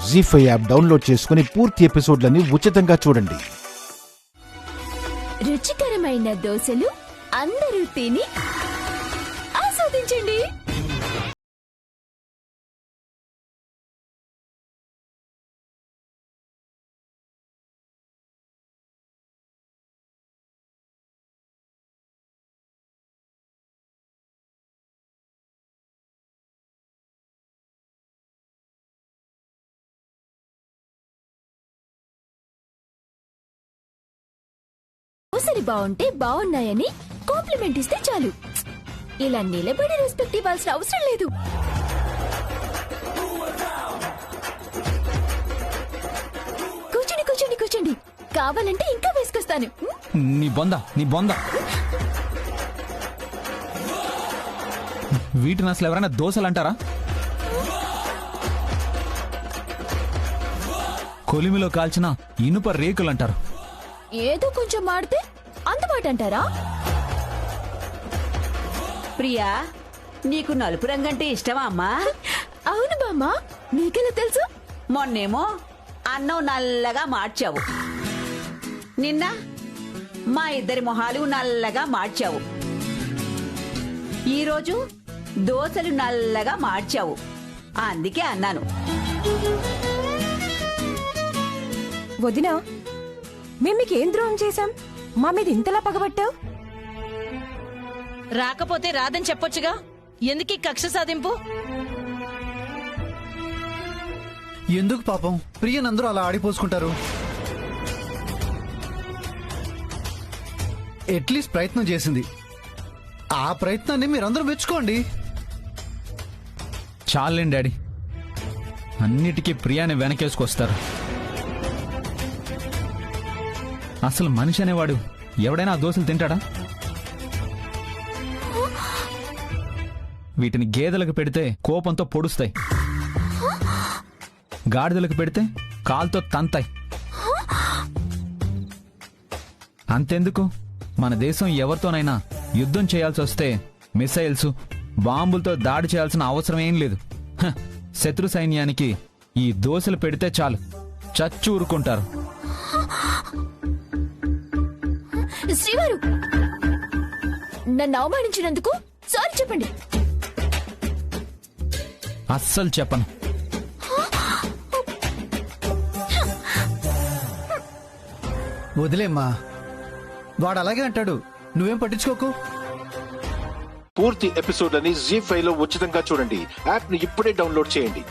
జీ5 app download చేసుకుని పూర్తి ఎపిసోడ్లని ఉచితంగా చూడండి. రుచికరమైన దోశలు అందరూ తిని ఆస్వాదించండి. దోశలు బాగుంటే బాగున్నాయని కాంప్లిమెంట్ ఇస్తే చాలు. ఇలా నిలబడి రెస్పెక్ట్ ఇవ్వాల్సిన అవసరం లేదు. కూర్చోండి కూర్చోండి కూర్చోండి, కావాలంటే ఇంకా వేసుకొస్తాను. నీ బొంద వీటిని అసలు ఎవరైనా దోశలు అంటారా? కొలిమిలో కాల్చిన ఇనుప రేకులు అంటారు. ఏదో కొంచెం మాడితే అంతమాట అంటారా? ప్రియా, నీకు నలుపు రంగంటే ఇష్టమా అమ్మా? అవును బామ్మ, నీకెలా తెలుసు? మొన్నేమో అన్నం నల్లగా మార్చావు, నిన్న మా ఇద్దరి మొహాలు నల్లగా మార్చావు, ఈరోజు దోశలు నల్లగా మార్చావు. అందుకే అన్నాను. వదినా, మేము మీకేం ద్రోహం చేశాం? మా మీద ఇంతలా పగబట్టావు? రాకపోతే రాదని చెప్పొచ్చుగా, ఎందుకీ కక్ష సాధింపు? ఎందుకు పాపం ప్రియనందరూ అలా ఆడిపోసుకుంటారు? అట్లీస్ట్ ప్రయత్నం చేసింది, ఆ ప్రయత్నాన్ని మీరందరూ మెచ్చుకోండి. చాలేండి డాడీ, అన్నిటికీ ప్రియాని వెనకేసుకొస్తారు. అసలు మనిషి అనేవాడు ఎవడైనా ఆ దోశలు తింటాడా? వీటిని గేదెలకు పెడితే కోపంతో పొడుస్తాయి, గాడిదలకు పెడితే కాల్తో తంతాయి. అంతెందుకు, మన దేశం ఎవరితోనైనా యుద్ధం చేయాల్సి వస్తే మిసైల్స్, బాంబులతో దాడి చేయాల్సిన అవసరం ఏం లేదు. శత్రు సైన్యానికి ఈ దోశలు పెడితే చాలు, చచ్చి ఊరుకుంటారు. శ్రీవారు, నన్ను అవమానించినందుకు సారీ చెప్పండి. అస్సలు చెప్పను. వదిలేమ్మా, వాడు అలాగే అంటాడు, నువ్వేం పట్టించుకోకు. పూర్తి ఎపిసోడ్లని జీ5 లో ఉచితంగా చూడండి. యాప్ ని ఇప్పుడే డౌన్లోడ్ చేయండి.